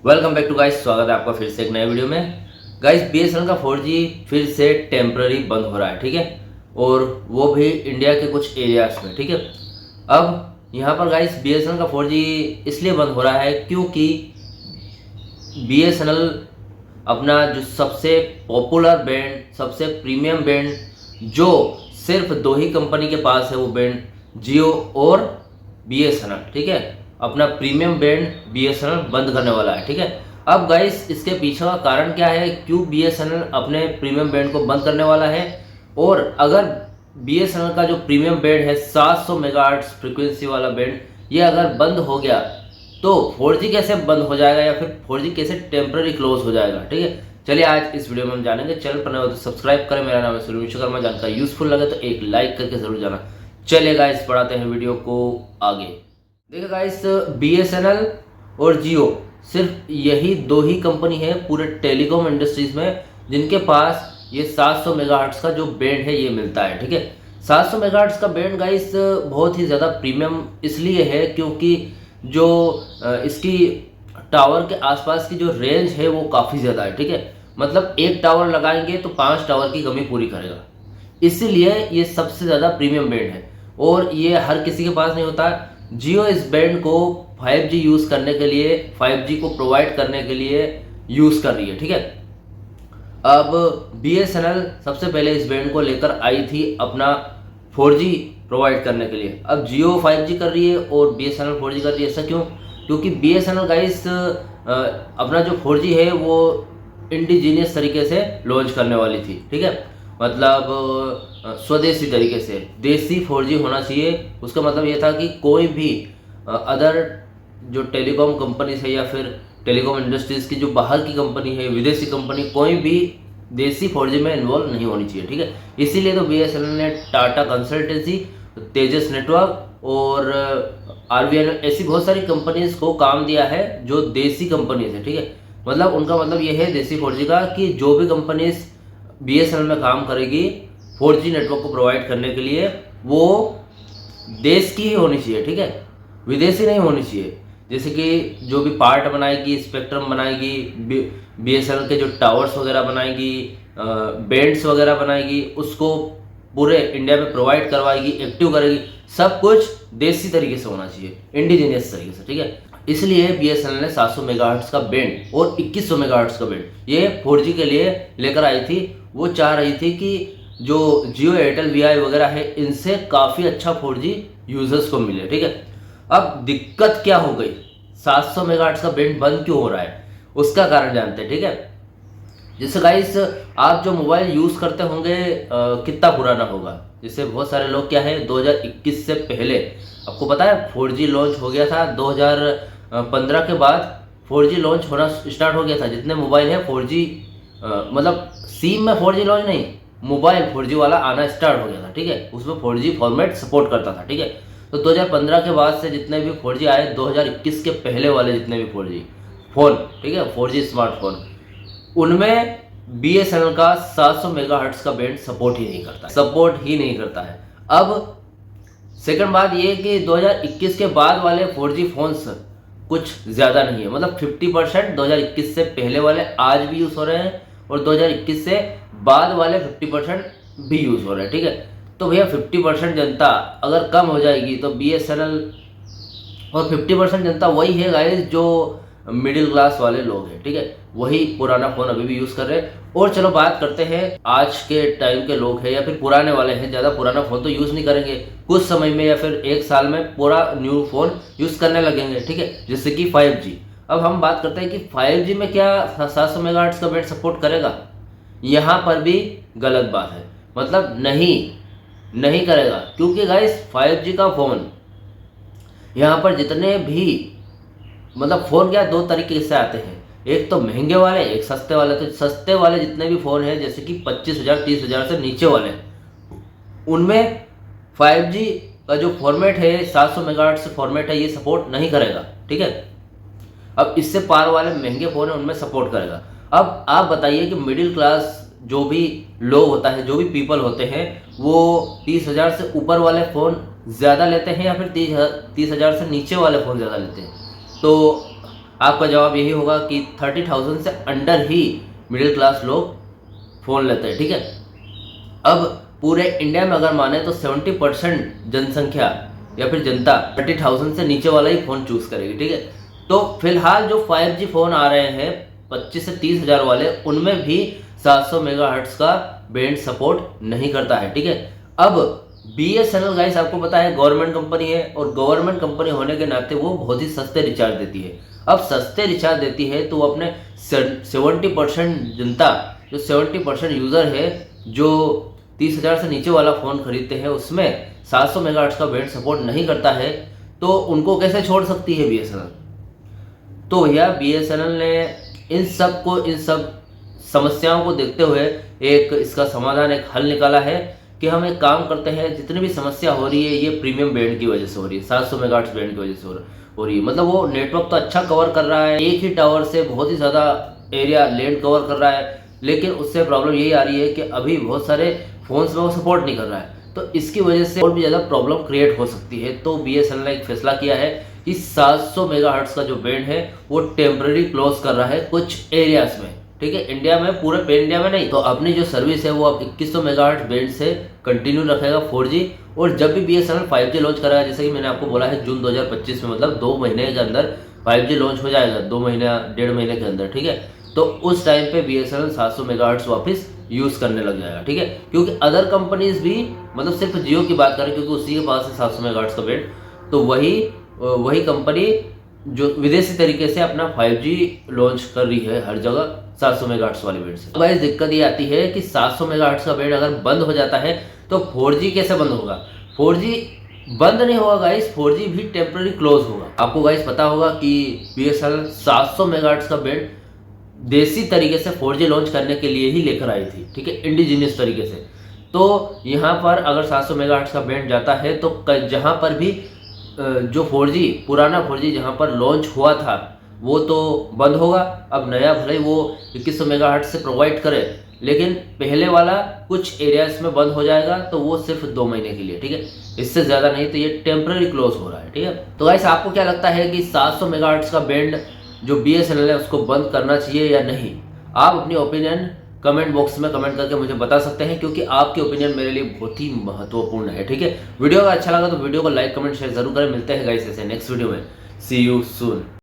Welcome back to guys. स्वागत है आपका फिर से एक नए वीडियो में। गाइस बीएसएनएल का 4G फिर से टेम्पररी बंद हो रहा है, ठीक है, और वो भी इंडिया के कुछ एरियाज में, ठीक है। अब यहाँ पर गाइस बीएसएनएल का 4G इसलिए बंद हो रहा है क्योंकि बीएसएनएल अपना जो सबसे पॉपुलर बैंड, सबसे प्रीमियम बैंड जो सिर्फ दो ही कंपनी के पास है, वो बैंड जियो और बीएसएनएल, ठीक है, अपना प्रीमियम बैंड बीएसएनएल बंद करने वाला है, ठीक है। अब गाइस इसके पीछे का कारण क्या है, क्यों बीएसएनएल अपने प्रीमियम बैंड को बंद करने वाला है, और अगर बीएसएनएल का जो प्रीमियम बैंड है 700 मेगाहर्ट्ज फ्रीक्वेंसी वाला बैंड, ये अगर बंद हो गया तो 4G कैसे बंद हो जाएगा या फिर 4G कैसे टेम्पररी क्लोज हो जाएगा, ठीक है। चलिए आज इस वीडियो में हम जानेंगे। चैनल पर नए हो तो सब्सक्राइब करें। मेरा नाम है सुनील विश्वकर्मा। जानकारी यूजफुल लगे तो एक लाइक करके जरूर जाना। चलिए गाइस बढ़ाते हैं वीडियो को आगे। देखिए गाइस, बीएसएनएल और जियो सिर्फ यही दो ही कंपनी है पूरे टेलीकॉम इंडस्ट्रीज में जिनके पास ये 700 मेगाहर्ट्ज का जो बैंड है ये मिलता है, ठीक है। 700 मेगाहर्ट्ज का बैंड गाइस बहुत ही ज़्यादा प्रीमियम इसलिए है क्योंकि जो इसकी टावर के आसपास की जो रेंज है वो काफ़ी ज़्यादा है, ठीक है। मतलब एक टावर लगाएंगे तो 5 टावर की कमी पूरी करेगा, इसीलिए ये सबसे ज़्यादा प्रीमियम बैंड है और ये हर किसी के पास नहीं होता। जियो इस बैंड को 5G यूज़ करने के लिए, 5G को प्रोवाइड करने के लिए यूज़ कर रही है, ठीक है। अब बीएसएनएल सबसे पहले इस बैंड को लेकर आई थी अपना 4G प्रोवाइड करने के लिए। अब जियो 5G कर रही है और बीएसएनएल 4G कर रही है। ऐसा क्यों? क्योंकि बीएसएनएल गाइस अपना जो 4G है वो इंडिजीनियस तरीके से लॉन्च करने वाली थी, ठीक है। मतलब स्वदेशी तरीके से देसी 4G होना चाहिए। उसका मतलब ये था कि कोई भी अदर जो टेलीकॉम कंपनीज है या फिर टेलीकॉम इंडस्ट्रीज की जो बाहर की कंपनी है, विदेशी कंपनी, कोई भी देसी 4G में इन्वॉल्व नहीं होनी चाहिए, ठीक है। इसीलिए तो बीएसएनएल ने टाटा कंसल्टेंसी, तेजस नेटवर्क और आरवीएनएल ऐसी बहुत सारी कंपनीज को काम दिया है जो देसी कंपनीज है, ठीक है। मतलब उनका मतलब ये है देसी 4G का कि जो भी कंपनीज बीएसएनएल में काम करेगी 4G नेटवर्क को प्रोवाइड करने के लिए, वो देश की ही होनी चाहिए, ठीक है, विदेशी नहीं होनी चाहिए। जैसे कि जो भी पार्ट बनाएगी, स्पेक्ट्रम बनाएगी, बीएसएनएल के जो टावर्स वगैरह बनाएगी, बैंड्स वगैरह बनाएगी, उसको पूरे इंडिया में प्रोवाइड करवाएगी, एक्टिव करेगी, सब कुछ देसी तरीके से होना चाहिए, इंडिजीनियस तरीके से, ठीक है। इसलिए बीएसएनएल ने 700 मेगाहर्ट्ज का बैंड और 2100 मेगाहर्ट्ज का बैंड ये 4G के लिए लेकर आई थी। वो चाह रही थी कि जो जियो, एयरटेल, वीआई वगैरह है, इनसे काफ़ी अच्छा 4G यूजर्स को मिले, ठीक है। अब दिक्कत क्या हो गई, 700 मेगाहर्ट्ज का बैंड बंद क्यों हो रहा है, उसका कारण जानते हैं, ठीक है। जैसे गाइस आप जो मोबाइल यूज़ करते होंगे कितना पुराना होगा। जैसे बहुत सारे लोग क्या है 2021 से पहले, आपको पता है 4G लॉन्च हो गया था 2015 के बाद 4G लॉन्च होना स्टार्ट हो गया था। जितने मोबाइल है 4G मतलब सिम में 4G लॉन्च नहीं, मोबाइल 4G वाला आना स्टार्ट हो गया था, ठीक है। उसमें 4G फॉर्मेट सपोर्ट करता था, ठीक है। तो 2015 के बाद से जितने भी 4G आए, 2021 के पहले वाले जितने भी 4G फ़ोन, ठीक है, 4G स्मार्टफोन, उनमें बीएसएनएल का 700 मेगाहर्ट्ज का बैंड सपोर्ट ही नहीं करता है। अब सेकंड बात ये कि 2021 के बाद वाले 4G फोन्स कुछ ज़्यादा नहीं है, मतलब 50% 2021 से पहले वाले आज भी यूज़ हो रहे हैं और 2021 से बाद वाले 50% भी यूज़ हो रहे हैं, ठीक है। तो भैया 50% जनता अगर कम हो जाएगी तो बीएसएनएल, और 50% जनता वही है गाइस जो मिडिल क्लास वाले लोग हैं, ठीक है, वही पुराना फ़ोन अभी भी यूज़ कर रहे हैं। और चलो बात करते हैं आज के टाइम के लोग हैं या फिर पुराने वाले हैं, ज़्यादा पुराना फ़ोन तो यूज़ नहीं करेंगे, कुछ समय में या फिर एक साल में पूरा न्यू फ़ोन यूज़ करने लगेंगे, ठीक है, जैसे कि 5G। अब हम बात करते हैं कि 5G में क्या 700 मेगाहर्ट्ज का बैंड सपोर्ट करेगा। यहाँ पर भी गलत बात है, मतलब नहीं करेगा, क्योंकि गाइस 5G का फ़ोन यहाँ पर जितने भी, मतलब फ़ोन क्या दो तरीके से आते हैं, एक तो महंगे वाले, एक सस्ते वाले। तो सस्ते वाले जितने भी फ़ोन हैं जैसे कि 25,000 30,000 से नीचे वाले, उनमें 5G का जो फॉर्मेट है 700 मेगाहर्ट्ज से फॉर्मेट है, ये सपोर्ट नहीं करेगा, ठीक है। अब इससे पार वाले महंगे फ़ोन है उनमें सपोर्ट करेगा। अब आप बताइए कि मिडिल क्लास जो भी लोग होता है, जो भी पीपल होते हैं, वो 30,000 से ऊपर वाले फ़ोन ज़्यादा लेते हैं या फिर 30,000 से नीचे वाले फ़ोन ज़्यादा लेते हैं। तो आपका जवाब यही होगा कि 30,000 से अंडर ही मिडिल क्लास लोग फ़ोन लेते हैं, ठीक है। अब पूरे इंडिया में अगर माने तो 70% जनसंख्या या फिर जनता 30,000 से नीचे वाला ही फ़ोन चूज़ करेगी, ठीक है। तो फिलहाल जो 5G फ़ोन आ रहे हैं 25 से 30 हज़ार वाले, उनमें भी 700 मेगाहर्ट्ज़ का बैंड सपोर्ट नहीं करता है, ठीक है। अब BSNL गाइस आपको पता है गवर्नमेंट कंपनी है, और गवर्नमेंट कंपनी होने के नाते वो बहुत ही सस्ते रिचार्ज देती है। अब सस्ते रिचार्ज देती है तो वो अपने 70% जनता, जो 70% यूज़र है जो 30,000 से नीचे वाला फ़ोन खरीदते हैं, उसमें 700 मेगाहर्ट्ज़ का बैंड सपोर्ट नहीं करता है, तो उनको कैसे छोड़ सकती है BSNL। तो भैया BSNL ने इन सब समस्याओं को देखते हुए एक इसका समाधान, एक हल निकाला है कि हम एक काम करते हैं, जितनी भी समस्या हो रही है ये प्रीमियम बैंड की वजह से हो रही है, 700 मेगाहर्ट्ज़ बैंड की वजह से हो रही है। मतलब वो नेटवर्क तो अच्छा कवर कर रहा है, एक ही टावर से बहुत ही ज़्यादा एरिया लैंड कवर कर रहा है, लेकिन उससे प्रॉब्लम यही आ रही है कि अभी बहुत सारे फ़ोन्स में वो सपोर्ट नहीं कर रहा है, तो इसकी वजह से और भी ज़्यादा प्रॉब्लम क्रिएट हो सकती है। तो BSNL ने एक फैसला किया है कि 700 मेगाहर्ट्ज़ का जो बैंड है वो टेम्पररी क्लोज कर रहा है कुछ एरियाज में, ठीक है। इंडिया में, पूरे पैन इंडिया में नहीं। तो अपनी जो सर्विस है वो अब 2100 मेगाहर्ट्ज़ बैंड से कंटिन्यू रखेगा 4G, और जब भी BSNL 5G लॉन्च करेगा, जैसे कि मैंने आपको बोला है जून 2025 में, मतलब 2 महीने के अंदर 5G लॉन्च हो जाएगा, 2 महीने 1.5 महीने के अंदर, ठीक है। तो उस टाइम पे BSNL 700 मेगाहर्ट्ज़ वापस यूज़ करने लग जाएगा, ठीक है। क्योंकि अदर कंपनीज भी, मतलब सिर्फ जियो की बात करें क्योंकि उसी के पास है 700 मेगाहर्ट्ज़ का बैंड, तो वही कंपनी जो विदेशी तरीके से अपना 5G लॉन्च कर रही है हर जगह 700 मेगाहर्ट्ज़ वाले बैंड से। अब गाइस दिक्कत ये आती है कि 700 मेगाहर्ट्ज़ का बैंड अगर बंद हो जाता है तो 4G कैसे बंद होगा। 4G बंद नहीं होगा गाइस, 4G भी टेम्पररी क्लोज होगा। आपको गाइस पता होगा कि BSNL 700 मेगाहर्ट्ज़ का बैंड देसी तरीके से 4G लॉन्च करने के लिए ही लेकर आई थी, ठीक है, इंडिजीनियस तरीके से। तो यहाँ पर अगर 700 मेगाहर्ट्ज़ का बैंड जाता है तो जहाँ पर भी जो 4G, पुराना 4G जहाँ पर लॉन्च हुआ था वो तो बंद होगा। अब नया भले ही वो 2100 मेगाहर्ट्ज़ से प्रोवाइड करे, लेकिन पहले वाला कुछ एरियाज में बंद हो जाएगा, तो वो सिर्फ 2 महीने के लिए, ठीक है, इससे ज़्यादा नहीं। तो ये टेम्पररी क्लोज हो रहा है, ठीक है। तो गाइस आपको क्या लगता है कि 700 मेगाहर्ट्ज़ का बैंड जो BSNL है उसको बंद करना चाहिए या नहीं? आप अपनी ओपिनियन कमेंट बॉक्स में कमेंट करके मुझे बता सकते हैं, क्योंकि आपकी ओपिनियन मेरे लिए बहुत ही महत्वपूर्ण है, ठीक है। वीडियो अगर अच्छा लगा तो वीडियो को लाइक कमेंट शेयर जरूर करें। मिलते हैं गाइस ऐसे नेक्स्ट वीडियो में। सी यू सून।